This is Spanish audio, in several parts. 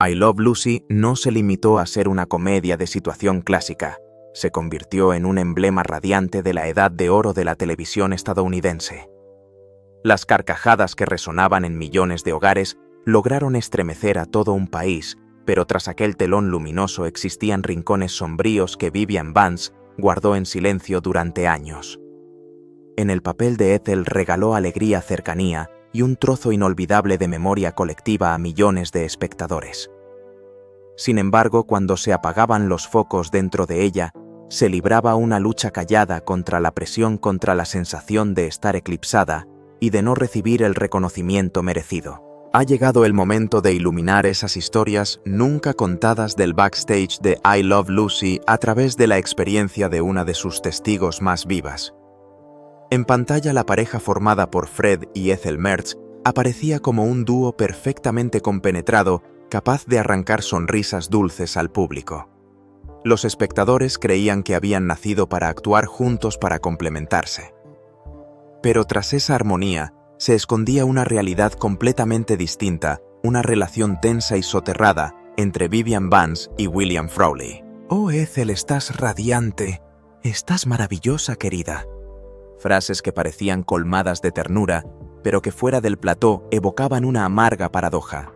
I Love Lucy no se limitó a ser una comedia de situación clásica, se convirtió en un emblema radiante de la edad de oro de la televisión estadounidense. Las carcajadas que resonaban en millones de hogares lograron estremecer a todo un país, pero tras aquel telón luminoso existían rincones sombríos que Vivian Vance guardó en silencio durante años. En el papel de Ethel regaló alegría, cercanía y un trozo inolvidable de memoria colectiva a millones de espectadores. Sin embargo, cuando se apagaban los focos dentro de ella, se libraba una lucha callada contra la presión, contra la sensación de estar eclipsada y de no recibir el reconocimiento merecido. Ha llegado el momento de iluminar esas historias nunca contadas del backstage de I Love Lucy a través de la experiencia de una de sus testigos más vivas. En pantalla, la pareja formada por Fred y Ethel Mertz aparecía como un dúo perfectamente compenetrado, capaz de arrancar sonrisas dulces al público. Los espectadores creían que habían nacido para actuar juntos, para complementarse. Pero tras esa armonía, se escondía una realidad completamente distinta, una relación tensa y soterrada entre Vivian Vance y William Frawley. «Oh, Ethel, estás radiante. Estás maravillosa, querida». Frases que parecían colmadas de ternura, pero que fuera del plató evocaban una amarga paradoja.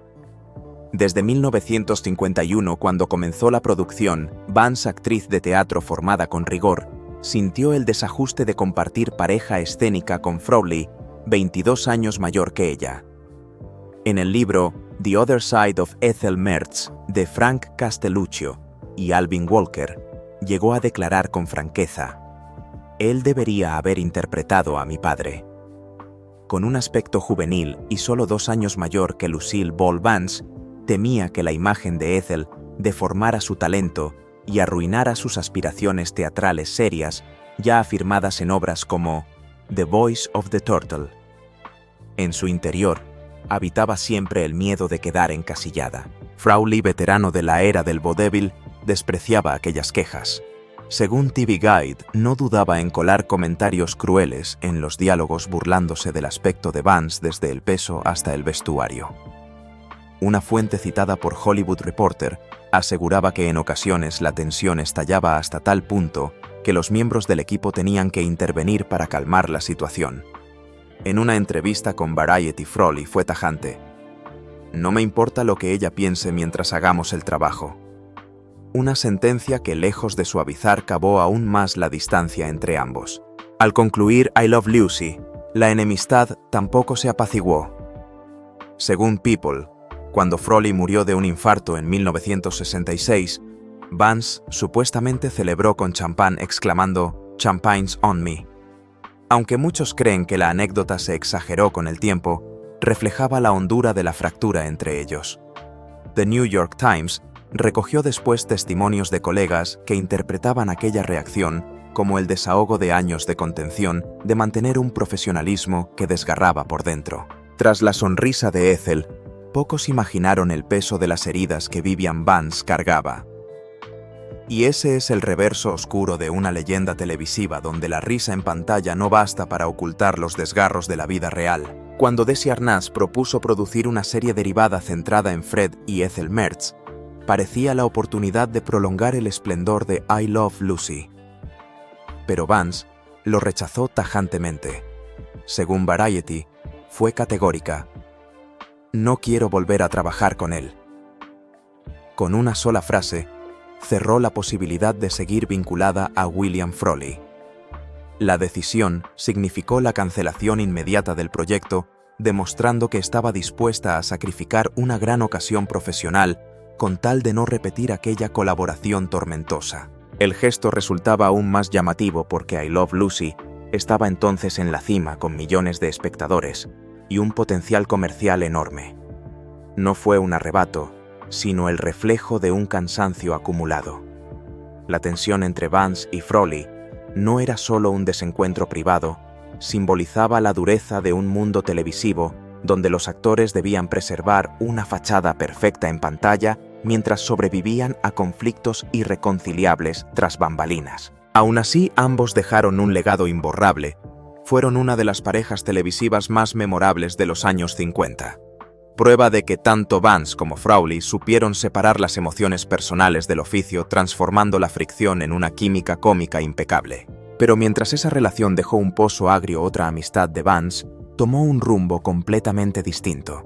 Desde 1951, cuando comenzó la producción, Vance, actriz de teatro formada con rigor, sintió el desajuste de compartir pareja escénica con Frawley, 22 años mayor que ella. En el libro The Other Side of Ethel Mertz, de Frank Castelluccio y Alvin Walker, llegó a declarar con franqueza: «Él debería haber interpretado a mi padre». Con un aspecto juvenil y solo 2 años mayor que Lucille Ball Vance, temía que la imagen de Ethel deformara su talento y arruinara sus aspiraciones teatrales serias, ya afirmadas en obras como The Voice of the Turtle. En su interior habitaba siempre el miedo de quedar encasillada. Frawley, veterano de la era del vodevil, despreciaba aquellas quejas. Según TV Guide, no dudaba en colar comentarios crueles en los diálogos, burlándose del aspecto de Vance desde el peso hasta el vestuario. Una fuente citada por Hollywood Reporter aseguraba que en ocasiones la tensión estallaba hasta tal punto que los miembros del equipo tenían que intervenir para calmar la situación. En una entrevista con Variety, Frawley fue tajante: «No me importa lo que ella piense mientras hagamos el trabajo». Una sentencia que, lejos de suavizar, cavó aún más la distancia entre ambos. Al concluir I Love Lucy, la enemistad tampoco se apaciguó. Según People, cuando Frawley murió de un infarto en 1966, Vance supuestamente celebró con champán exclamando «Champagne's on me». Aunque muchos creen que la anécdota se exageró con el tiempo, reflejaba la hondura de la fractura entre ellos. The New York Times recogió después testimonios de colegas que interpretaban aquella reacción como el desahogo de años de contención, de mantener un profesionalismo que desgarraba por dentro. Tras la sonrisa de Ethel, pocos imaginaron el peso de las heridas que Vivian Vance cargaba. Y ese es el reverso oscuro de una leyenda televisiva donde la risa en pantalla no basta para ocultar los desgarros de la vida real. Cuando Desi Arnaz propuso producir una serie derivada centrada en Fred y Ethel Mertz, parecía la oportunidad de prolongar el esplendor de I Love Lucy. Pero Vance lo rechazó tajantemente. Según Variety, fue categórica: «No quiero volver a trabajar con él». Con una sola frase, cerró la posibilidad de seguir vinculada a William Frawley. La decisión significó la cancelación inmediata del proyecto, demostrando que estaba dispuesta a sacrificar una gran ocasión profesional con tal de no repetir aquella colaboración tormentosa. El gesto resultaba aún más llamativo porque I Love Lucy estaba entonces en la cima, con millones de espectadores y un potencial comercial enorme. No fue un arrebato, sino el reflejo de un cansancio acumulado. La tensión entre Vance y Frawley no era solo un desencuentro privado, simbolizaba la dureza de un mundo televisivo donde los actores debían preservar una fachada perfecta en pantalla mientras sobrevivían a conflictos irreconciliables tras bambalinas. Aún así, ambos dejaron un legado imborrable. Fueron una de las parejas televisivas más memorables de los años 50. prueba de que tanto Vance como Frawley supieron separar las emociones personales del oficio, transformando la fricción en una química cómica impecable. Pero mientras esa relación dejó un pozo agrio, otra amistad de Vance tomó un rumbo completamente distinto.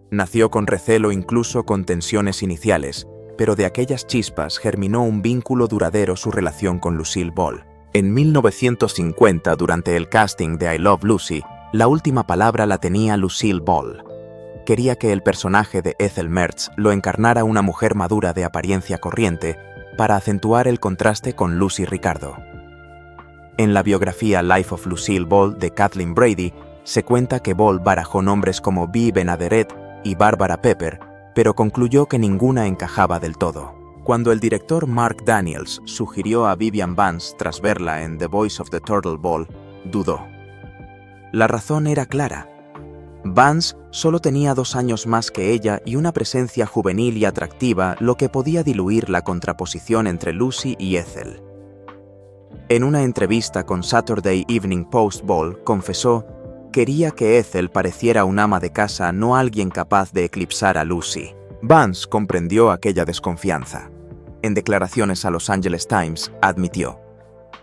Nació con recelo, incluso con tensiones iniciales, pero de aquellas chispas germinó un vínculo duradero su relación con Lucille Ball. En 1950, durante el casting de I Love Lucy, la última palabra la tenía Lucille Ball. Quería que el personaje de Ethel Mertz lo encarnara una mujer madura de apariencia corriente para acentuar el contraste con Lucy Ricardo. En la biografía Life of Lucille Ball de Kathleen Brady, se cuenta que Ball barajó nombres como Bea Benaderet y Barbara Pepper, pero concluyó que ninguna encajaba del todo. Cuando el director Mark Daniels sugirió a Vivian Vance tras verla en The Voice of the Turtle Ball, dudó. La razón era clara. Vance solo tenía 2 años más que ella y una presencia juvenil y atractiva, lo que podía diluir la contraposición entre Lucy y Ethel. En una entrevista con Saturday Evening Post, Ball confesó: quería que Ethel pareciera un ama de casa, no alguien capaz de eclipsar a Lucy. Vance comprendió aquella desconfianza. En declaraciones a Los Angeles Times, admitió: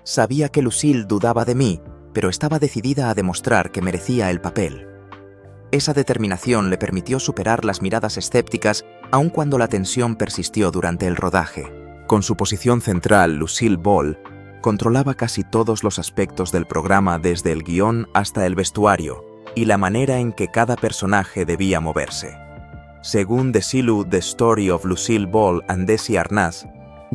sabía que Lucille dudaba de mí, pero estaba decidida a demostrar que merecía el papel. Esa determinación le permitió superar las miradas escépticas, aun cuando la tensión persistió durante el rodaje. Con su posición central, Lucille Ball controlaba casi todos los aspectos del programa, desde el guión hasta el vestuario y la manera en que cada personaje debía moverse. Según Desilu, The Story of Lucille Ball and Desi Arnaz,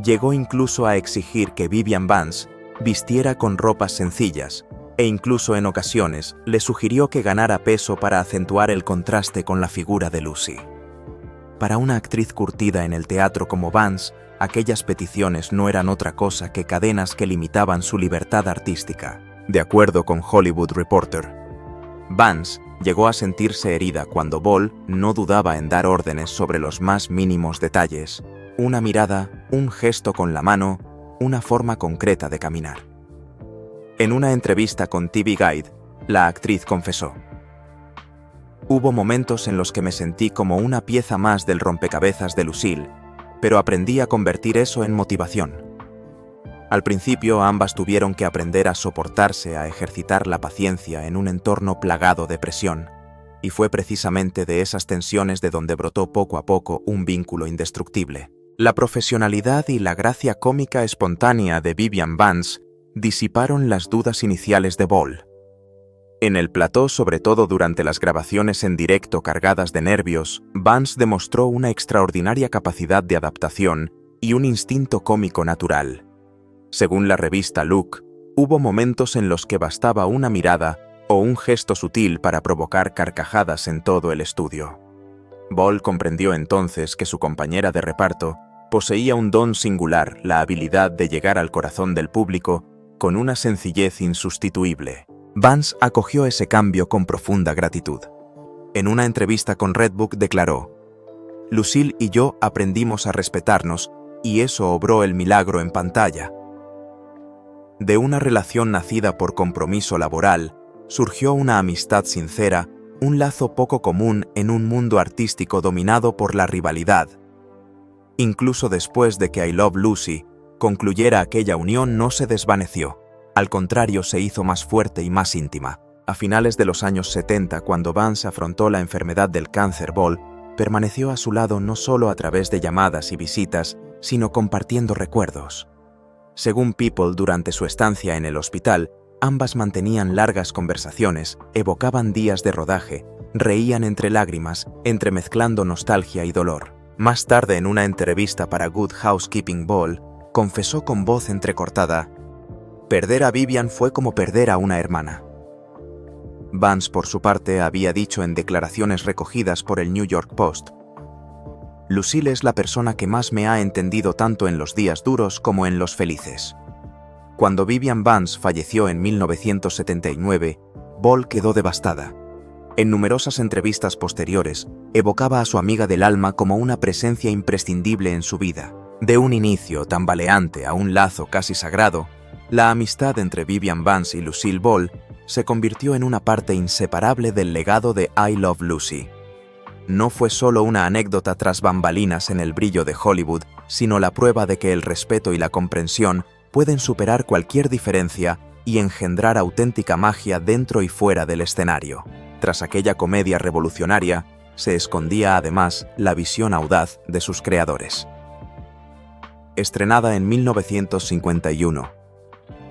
llegó incluso a exigir que Vivian Vance vistiera con ropas sencillas, e incluso en ocasiones le sugirió que ganara peso para acentuar el contraste con la figura de Lucy. Para una actriz curtida en el teatro como Vance, aquellas peticiones no eran otra cosa que cadenas que limitaban su libertad artística. De acuerdo con Hollywood Reporter, Vance llegó a sentirse herida cuando Ball no dudaba en dar órdenes sobre los más mínimos detalles: una mirada, un gesto con la mano, una forma concreta de caminar. En una entrevista con TV Guide, la actriz confesó: hubo momentos en los que me sentí como una pieza más del rompecabezas de Lucille, pero aprendí a convertir eso en motivación. Al principio ambas tuvieron que aprender a soportarse, a ejercitar la paciencia en un entorno plagado de presión, y fue precisamente de esas tensiones de donde brotó poco a poco un vínculo indestructible. La profesionalidad y la gracia cómica espontánea de Vivian Vance disiparon las dudas iniciales de Ball. En el plató, sobre todo durante las grabaciones en directo cargadas de nervios, Vance demostró una extraordinaria capacidad de adaptación y un instinto cómico natural. Según la revista Look, hubo momentos en los que bastaba una mirada o un gesto sutil para provocar carcajadas en todo el estudio. Ball comprendió entonces que su compañera de reparto poseía un don singular, la habilidad de llegar al corazón del público con una sencillez insustituible. Vance acogió ese cambio con profunda gratitud. En una entrevista con Redbook declaró: Lucille y yo aprendimos a respetarnos y eso obró el milagro en pantalla. De una relación nacida por compromiso laboral, surgió una amistad sincera, un lazo poco común en un mundo artístico dominado por la rivalidad. Incluso después de que I Love Lucy concluyera, aquella unión no se desvaneció. Al contrario, se hizo más fuerte y más íntima. A finales de los años 70, cuando Vance afrontó la enfermedad del cáncer, Ball permaneció a su lado no solo a través de llamadas y visitas, sino compartiendo recuerdos. Según People, durante su estancia en el hospital, ambas mantenían largas conversaciones, evocaban días de rodaje, reían entre lágrimas, entremezclando nostalgia y dolor. Más tarde, en una entrevista para Good Housekeeping, Ball confesó con voz entrecortada: perder a Vivian fue como perder a una hermana. Vance, por su parte, había dicho en declaraciones recogidas por el New York Post: Lucille es la persona que más me ha entendido tanto en los días duros como en los felices. Cuando Vivian Vance falleció en 1979, Ball quedó devastada. En numerosas entrevistas posteriores, evocaba a su amiga del alma como una presencia imprescindible en su vida. De un inicio tambaleante a un lazo casi sagrado, la amistad entre Vivian Vance y Lucille Ball se convirtió en una parte inseparable del legado de I Love Lucy. no fue solo una anécdota tras bambalinas en el brillo de Hollywood, sino la prueba de que el respeto y la comprensión pueden superar cualquier diferencia y engendrar auténtica magia dentro y fuera del escenario. Tras aquella comedia revolucionaria, se escondía además la visión audaz de sus creadores. Estrenada en 1951,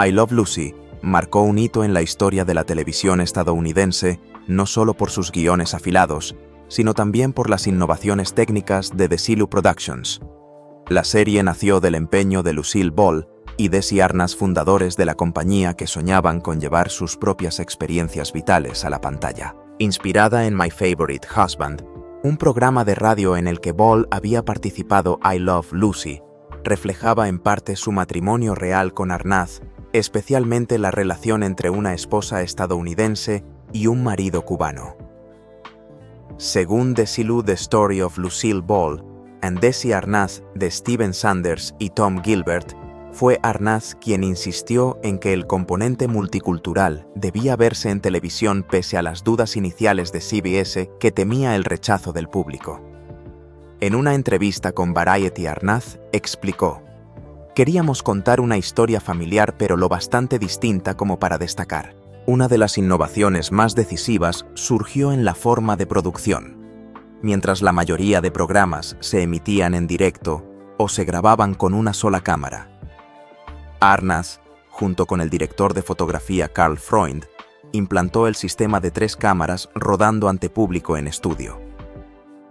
I Love Lucy marcó un hito en la historia de la televisión estadounidense, no solo por sus guiones afilados, sino también por las innovaciones técnicas de Desilu Productions. La serie nació del empeño de Lucille Ball y Desi Arnaz, fundadores de la compañía, que soñaban con llevar sus propias experiencias vitales a la pantalla. Inspirada en My Favorite Husband, un programa de radio en el que Ball había participado, I Love Lucy reflejaba en parte su matrimonio real con Arnaz, especialmente la relación entre una esposa estadounidense y un marido cubano. Según Desilu, The Story of Lucille Ball and Desi Arnaz, de Steven Sanders y Tom Gilbert, fue Arnaz quien insistió en que el componente multicultural debía verse en televisión pese a las dudas iniciales de CBS, que temía el rechazo del público. En una entrevista con Variety, Arnaz explicó: "Queríamos contar una historia familiar, pero lo bastante distinta como para destacar. Una de las innovaciones más decisivas surgió en la forma de producción. Mientras la mayoría de programas se emitían en directo o se grababan con una sola cámara, Arnaz, junto con el director de fotografía Carl Freund, implantó el sistema de 3 cámaras rodando ante público en estudio.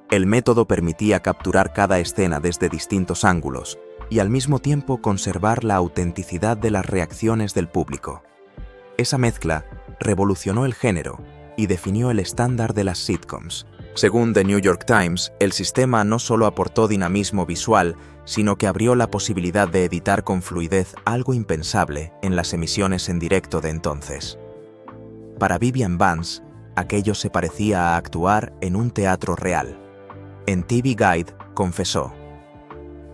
El método permitía capturar cada escena desde distintos ángulos y al mismo tiempo conservar la autenticidad de las reacciones del público. Esa mezcla revolucionó el género y definió el estándar de las sitcoms". Según The New York Times, el sistema no solo aportó dinamismo visual, sino que abrió la posibilidad de editar con fluidez, algo impensable en las emisiones en directo de entonces. Para Vivian Vance, aquello se parecía a actuar en un teatro real. En TV Guide confesó: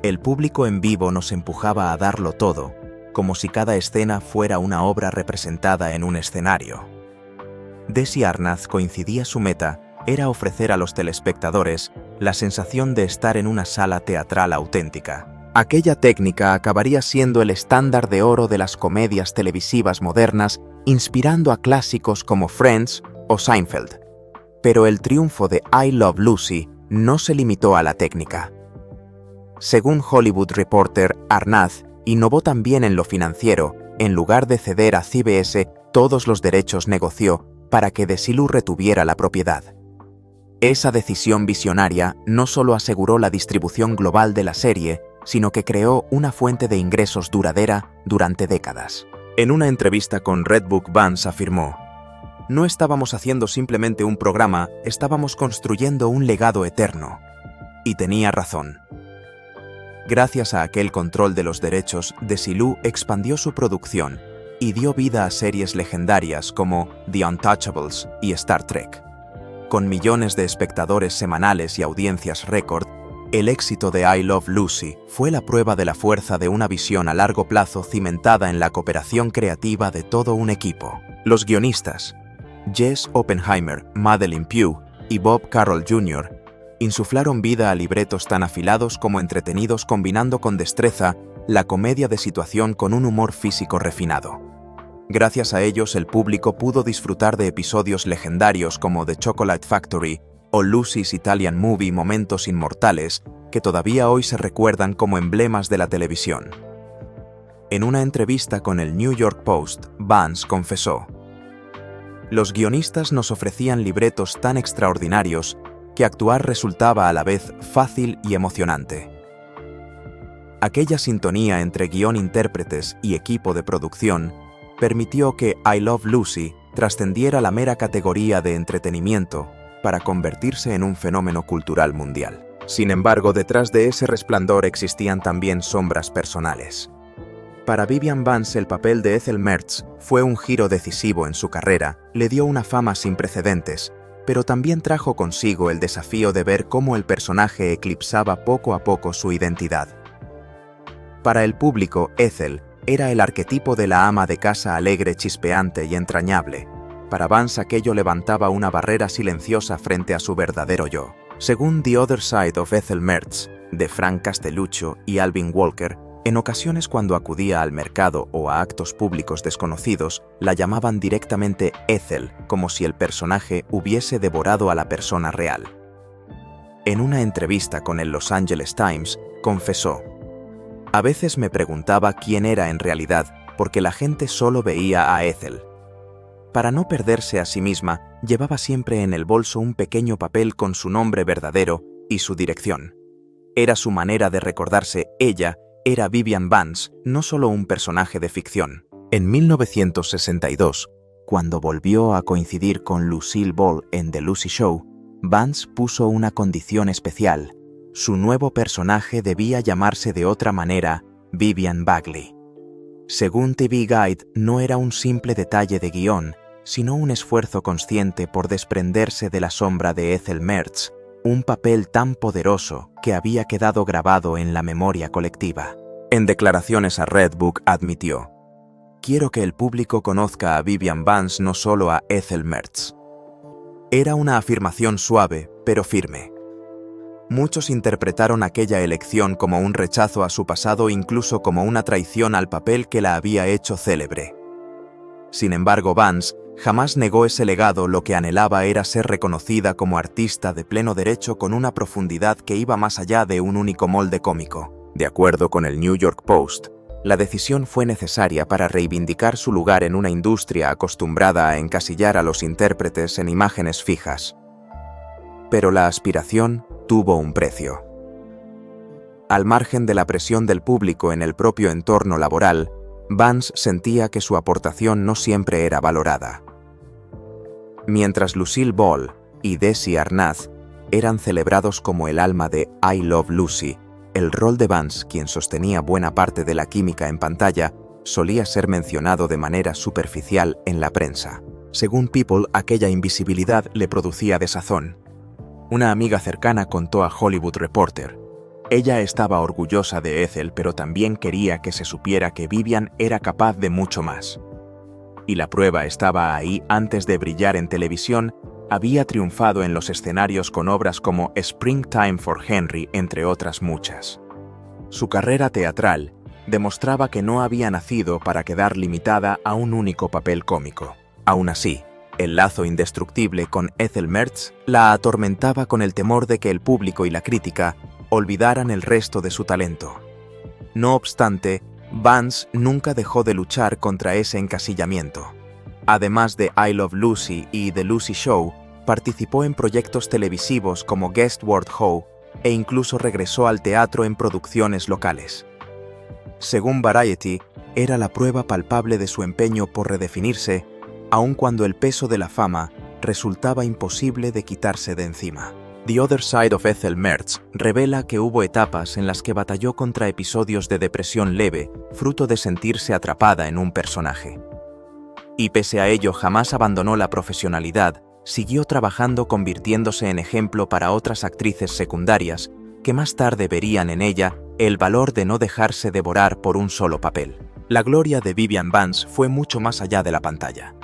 "El público en vivo nos empujaba a darlo todo, como si cada escena fuera una obra representada en un escenario". Desi Arnaz coincidía: su meta era ofrecer a los telespectadores la sensación de estar en una sala teatral auténtica. Aquella técnica acabaría siendo el estándar de oro de las comedias televisivas modernas, inspirando a clásicos como Friends o Seinfeld. Pero el triunfo de I Love Lucy no se limitó a la técnica. Según Hollywood Reporter, Arnaz innovó también en lo financiero. En lugar de ceder a CBS todos los derechos, negoció para que Desilu retuviera la propiedad. Esa decisión visionaria no solo aseguró la distribución global de la serie, sino que creó una fuente de ingresos duradera durante décadas. En una entrevista con Redbook, Vance afirmó: "No estábamos haciendo simplemente un programa, estábamos construyendo un legado eterno". Y tenía razón. Gracias a aquel control de los derechos, Desilu expandió su producción y dio vida a series legendarias como The Untouchables y Star Trek. Con millones de espectadores semanales y audiencias récord, el éxito de I Love Lucy fue la prueba de la fuerza de una visión a largo plazo cimentada en la cooperación creativa de todo un equipo. Los guionistas, Jess Oppenheimer, Madeleine Pugh y Bob Carroll Jr., insuflaron vida a libretos tan afilados como entretenidos, combinando con destreza la comedia de situación con un humor físico refinado. Gracias a ellos, el público pudo disfrutar de episodios legendarios como The Chocolate Factory o Lucy's Italian Movie, momentos inmortales que todavía hoy se recuerdan como emblemas de la televisión. En una entrevista con el New York Post, Vance confesó: "Los guionistas nos ofrecían libretos tan extraordinarios que actuar resultaba a la vez fácil y emocionante. Aquella sintonía entre guión, intérpretes y equipo de producción permitió que I Love Lucy trascendiera la mera categoría de entretenimiento para convertirse en un fenómeno cultural mundial. Sin embargo, detrás de ese resplandor existían también sombras personales. Para Vivian Vance, el papel de Ethel Mertz fue un giro decisivo en su carrera, le dio una fama sin precedentes, pero también trajo consigo el desafío de ver cómo el personaje eclipsaba poco a poco su identidad. Para el público, Ethel era el arquetipo de la ama de casa alegre, chispeante y entrañable. Para Vance aquello levantaba una barrera silenciosa frente a su verdadero yo. Según The Other Side of Ethel Mertz, de Frank Castelluccio y Alvin Walker, en ocasiones cuando acudía al mercado o a actos públicos desconocidos, la llamaban directamente Ethel, como si el personaje hubiese devorado a la persona real. En una entrevista con el Los Angeles Times, confesó: "A veces me preguntaba quién era en realidad, porque la gente solo veía a Ethel. Para no perderse a sí misma, llevaba siempre en el bolso un pequeño papel con su nombre verdadero y su dirección. Era su manera de recordarse. Ella era Vivian Vance, no solo un personaje de ficción". En 1962, cuando volvió a coincidir con Lucille Ball en The Lucy Show, Vance puso una condición especial: su nuevo personaje debía llamarse de otra manera Vivian Bagley. Según TV Guide, no era un simple detalle de guión, sino un esfuerzo consciente por desprenderse de la sombra de Ethel Mertz, un papel tan poderoso que había quedado grabado en la memoria colectiva. En declaraciones a Redbook admitió: "Quiero que el público conozca a Vivian Vance, no solo a Ethel Mertz". Era una afirmación suave, pero firme. Muchos interpretaron aquella elección como un rechazo a su pasado, incluso como una traición al papel que la había hecho célebre. Sin embargo, Vance jamás negó ese legado. Lo que anhelaba era ser reconocida como artista de pleno derecho, con una profundidad que iba más allá de un único molde cómico. De acuerdo con el New York Post, la decisión fue necesaria para reivindicar su lugar en una industria acostumbrada a encasillar a los intérpretes en imágenes fijas. Pero la aspiración tuvo un precio. Al margen de la presión del público en el propio entorno laboral, Vance sentía que su aportación no siempre era valorada. Mientras Lucille Ball y Desi Arnaz eran celebrados como el alma de I Love Lucy, el rol de Vance, quien sostenía buena parte de la química en pantalla, solía ser mencionado de manera superficial en la prensa. Según People, aquella invisibilidad le producía desazón. Una amiga cercana contó a Hollywood Reporter: "Ella estaba orgullosa de Ethel, pero también quería que se supiera que Vivian era capaz de mucho más. Y la prueba estaba ahí. Antes de brillar en televisión, había triunfado en los escenarios con obras como Springtime for Henry, entre otras muchas". Su carrera teatral demostraba que no había nacido para quedar limitada a un único papel cómico. Aún así, el lazo indestructible con Ethel Mertz la atormentaba, con el temor de que el público y la crítica olvidaran el resto de su talento. No obstante, Vance nunca dejó de luchar contra ese encasillamiento. Además de I Love Lucy y The Lucy Show, participó en proyectos televisivos como Guess What How e incluso regresó al teatro en producciones locales. Según Variety, era la prueba palpable de su empeño por redefinirse, aun cuando el peso de la fama resultaba imposible de quitarse de encima. The Other Side of Ethel Mertz revela que hubo etapas en las que batalló contra episodios de depresión leve, fruto de sentirse atrapada en un personaje. Y pese a ello jamás abandonó la profesionalidad, siguió trabajando, convirtiéndose en ejemplo para otras actrices secundarias que más tarde verían en ella el valor de no dejarse devorar por un solo papel. La gloria de Vivian Vance fue mucho más allá de la pantalla.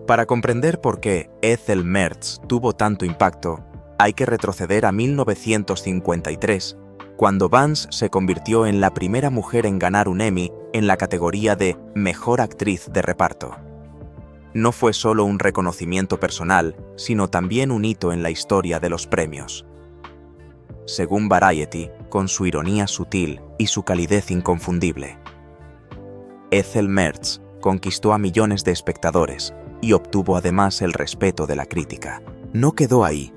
Para comprender por qué Ethel Mertz tuvo tanto impacto, hay que retroceder a 1953, cuando Vance se convirtió en la primera mujer en ganar un Emmy en la categoría de Mejor Actriz de Reparto. No fue solo un reconocimiento personal, sino también un hito en la historia de los premios. Según Variety, con su ironía sutil y su calidez inconfundible, Ethel Mertz conquistó a millones de espectadores y obtuvo además el respeto de la crítica. No quedó ahí.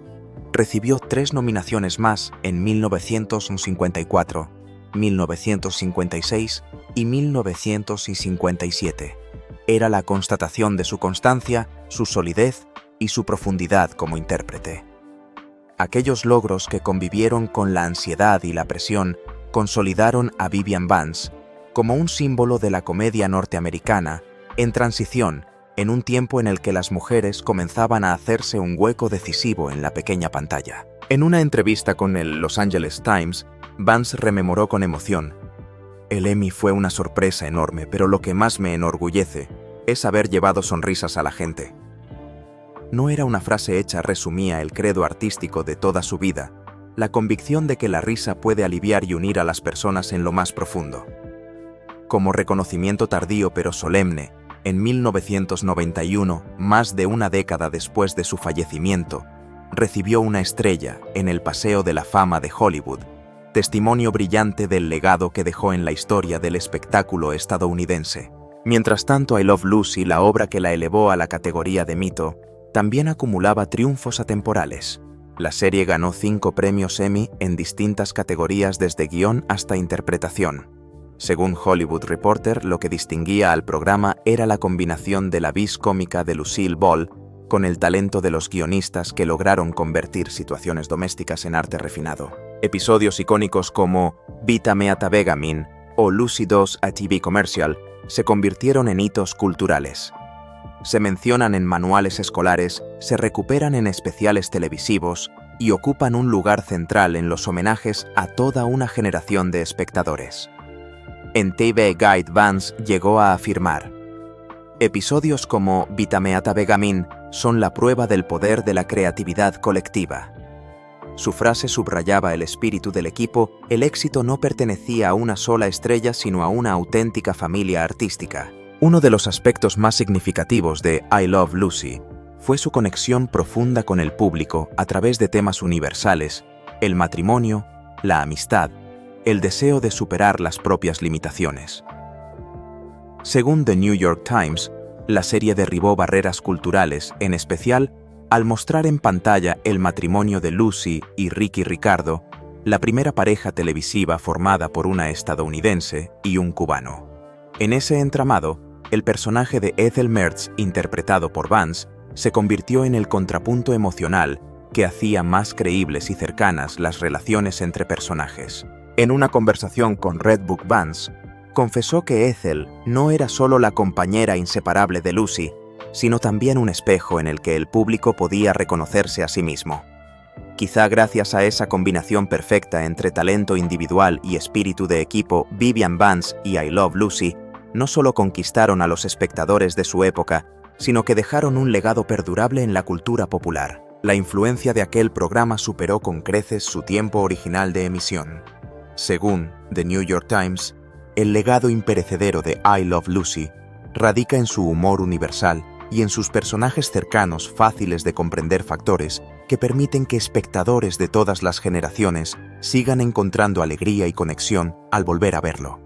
Recibió 3 nominaciones más en 1954, 1956 y 1957. Era la constatación de su constancia, su solidez y su profundidad como intérprete. Aquellos logros, que convivieron con la ansiedad y la presión, consolidaron a Vivian Vance como un símbolo de la comedia norteamericana en transición, en un tiempo en el que las mujeres comenzaban a hacerse un hueco decisivo en la pequeña pantalla. En una entrevista con el Los Angeles Times, Vance rememoró con emoción: "El Emmy fue una sorpresa enorme, pero lo que más me enorgullece es haber llevado sonrisas a la gente". no era una frase hecha, resumía el credo artístico de toda su vida, la convicción de que la risa puede aliviar y unir a las personas en lo más profundo. Como reconocimiento tardío pero solemne, en 1991, más de una década después de su fallecimiento, recibió una estrella en el Paseo de la Fama de Hollywood, testimonio brillante del legado que dejó en la historia del espectáculo estadounidense. Mientras tanto, I Love Lucy, la obra que la elevó a la categoría de mito, también acumulaba triunfos atemporales. La serie ganó 5 premios Emmy en distintas categorías desde guión hasta interpretación. Según Hollywood Reporter, lo que distinguía al programa era la combinación de la vis cómica de Lucille Ball con el talento de los guionistas que lograron convertir situaciones domésticas en arte refinado. Episodios icónicos como Vita Meata Vegamin o Lucy 2 a TV Commercial se convirtieron en hitos culturales. Se mencionan en manuales escolares, se recuperan en especiales televisivos y ocupan un lugar central en los homenajes a toda una generación de espectadores. En TV Guide Vance llegó a afirmar: episodios como Vita Meata Vegamin son la prueba del poder de la creatividad colectiva. Su frase subrayaba el espíritu del equipo: el éxito no pertenecía a una sola estrella sino a una auténtica familia artística. Uno de los aspectos más significativos de I Love Lucy fue su conexión profunda con el público a través de temas universales: el matrimonio, la amistad, el deseo de superar las propias limitaciones. Según The New York Times, la serie derribó barreras culturales, en especial al mostrar en pantalla el matrimonio de Lucy y Ricky Ricardo, la primera pareja televisiva formada por una estadounidense y un cubano. En ese entramado, el personaje de Ethel Mertz, interpretado por Vance, se convirtió en el contrapunto emocional que hacía más creíbles y cercanas las relaciones entre personajes. En una conversación con Redbook, Vance confesó que Ethel no era solo la compañera inseparable de Lucy, sino también un espejo en el que el público podía reconocerse a sí mismo. Quizá gracias a esa combinación perfecta entre talento individual y espíritu de equipo, Vivian Vance y I Love Lucy no solo conquistaron a los espectadores de su época, sino que dejaron un legado perdurable en la cultura popular. La influencia de aquel programa superó con creces su tiempo original de emisión. Según The New York Times, el legado imperecedero de I Love Lucy radica en su humor universal y en sus personajes cercanos, fáciles de comprender, factores que permiten que espectadores de todas las generaciones sigan encontrando alegría y conexión al volver a verlo.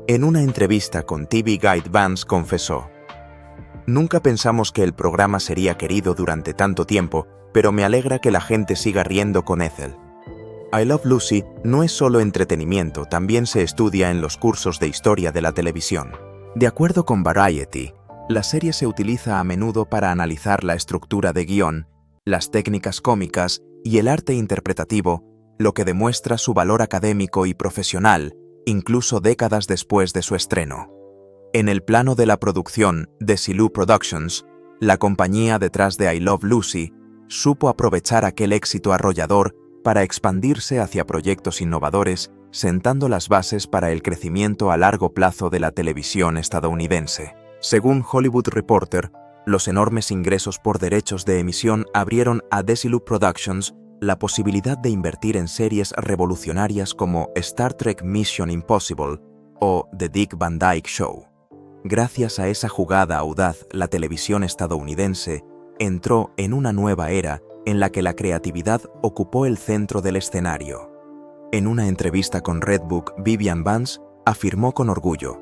En una entrevista con TV Guide, Vance confesó: nunca pensamos que el programa sería querido durante tanto tiempo, pero me alegra que la gente siga riendo con Ethel. I Love Lucy no es solo entretenimiento, también se estudia en los cursos de historia de la televisión. De acuerdo con Variety, la serie se utiliza a menudo para analizar la estructura de guión, las técnicas cómicas y el arte interpretativo, lo que demuestra su valor académico y profesional, incluso décadas después de su estreno. En el plano de la producción, Desilu Productions, la compañía detrás de I Love Lucy, supo aprovechar aquel éxito arrollador para expandirse hacia proyectos innovadores, sentando las bases para el crecimiento a largo plazo de la televisión estadounidense. Según Hollywood Reporter, los enormes ingresos por derechos de emisión abrieron a Desilu Productions la posibilidad de invertir en series revolucionarias como Star Trek Mission Impossible o The Dick Van Dyke Show. Gracias a esa jugada audaz, la televisión estadounidense entró en una nueva era en la que la creatividad ocupó el centro del escenario. En una entrevista con Redbook, Vivian Vance afirmó con orgullo: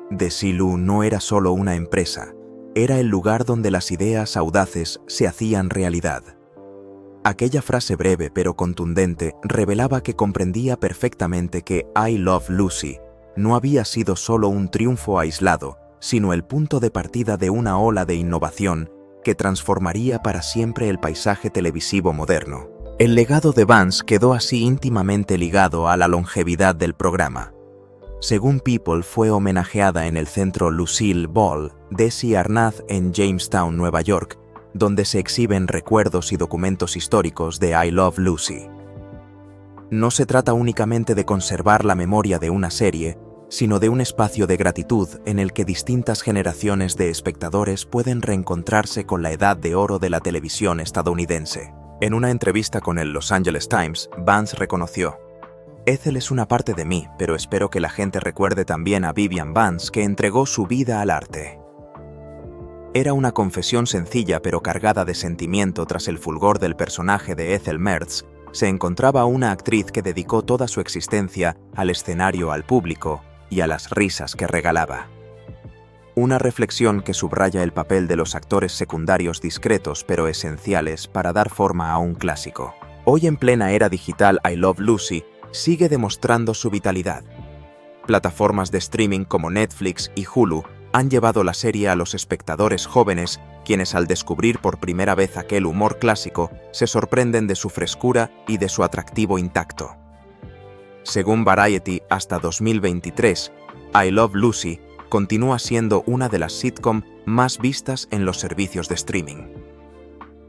Desilu no era solo una empresa, era el lugar donde las ideas audaces se hacían realidad. Aquella frase breve pero contundente revelaba que comprendía perfectamente que I Love Lucy no había sido solo un triunfo aislado, sino el punto de partida de una ola de innovación que transformaría para siempre el paisaje televisivo moderno. El legado de Vance quedó así íntimamente ligado a la longevidad del programa. Según People, fue homenajeada en el centro Lucille Ball, Desi Arnaz en Jamestown, Nueva York, donde se exhiben recuerdos y documentos históricos de I Love Lucy. No se trata únicamente de conservar la memoria de una serie, sino de un espacio de gratitud en el que distintas generaciones de espectadores pueden reencontrarse con la edad de oro de la televisión estadounidense. En una entrevista con el Los Angeles Times, Vance reconoció: Ethel es una parte de mí, pero espero que la gente recuerde también a Vivian Vance, que entregó su vida al arte. Era una confesión sencilla pero cargada de sentimiento. Tras el fulgor del personaje de Ethel Mertz, se encontraba una actriz que dedicó toda su existencia al escenario, al público y a las risas que regalaba. Una reflexión que subraya el papel de los actores secundarios discretos pero esenciales para dar forma a un clásico. Hoy, en plena era digital, I Love Lucy sigue demostrando su vitalidad. Plataformas de streaming como Netflix y Hulu han llevado la serie a los espectadores jóvenes, quienes al descubrir por primera vez aquel humor clásico se sorprenden de su frescura y de su atractivo intacto. Según Variety, hasta 2023, I Love Lucy continúa siendo una de las sitcom más vistas en los servicios de streaming.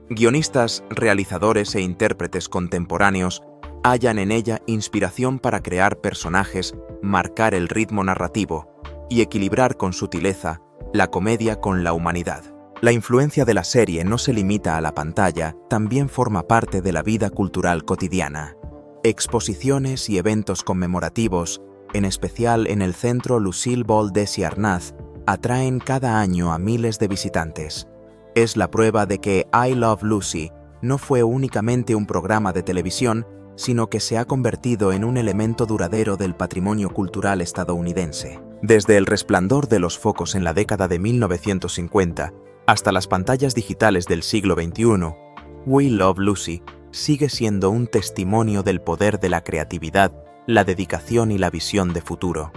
Guionistas, realizadores e intérpretes contemporáneos hallan en ella inspiración para crear personajes, marcar el ritmo narrativo y equilibrar con sutileza la comedia con la humanidad. La influencia de la serie no se limita a la pantalla, también forma parte de la vida cultural cotidiana. Exposiciones y eventos conmemorativos, en especial en el Centro Lucille Ball Desi Arnaz, atraen cada año a miles de visitantes. Es la prueba de que I Love Lucy no fue únicamente un programa de televisión, sino que se ha convertido en un elemento duradero del patrimonio cultural estadounidense. Desde el resplandor de los focos en la década de 1950 hasta las pantallas digitales del siglo XXI, We Love Lucy sigue siendo un testimonio del poder de la creatividad, la dedicación y la visión de futuro.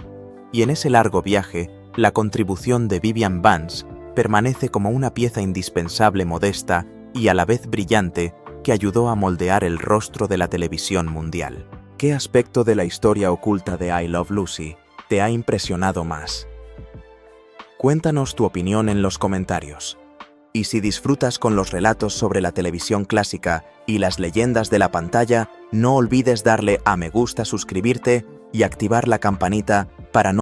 Y en ese largo viaje, la contribución de Vivian Vance permanece como una pieza indispensable, modesta y a la vez brillante, que ayudó a moldear el rostro de la televisión mundial. ¿Qué aspecto de la historia oculta de I Love Lucy te ha impresionado más? Cuéntanos tu opinión en los comentarios. Y si disfrutas con los relatos sobre la televisión clásica y las leyendas de la pantalla, no olvides darle a me gusta, suscribirte y activar la campanita para no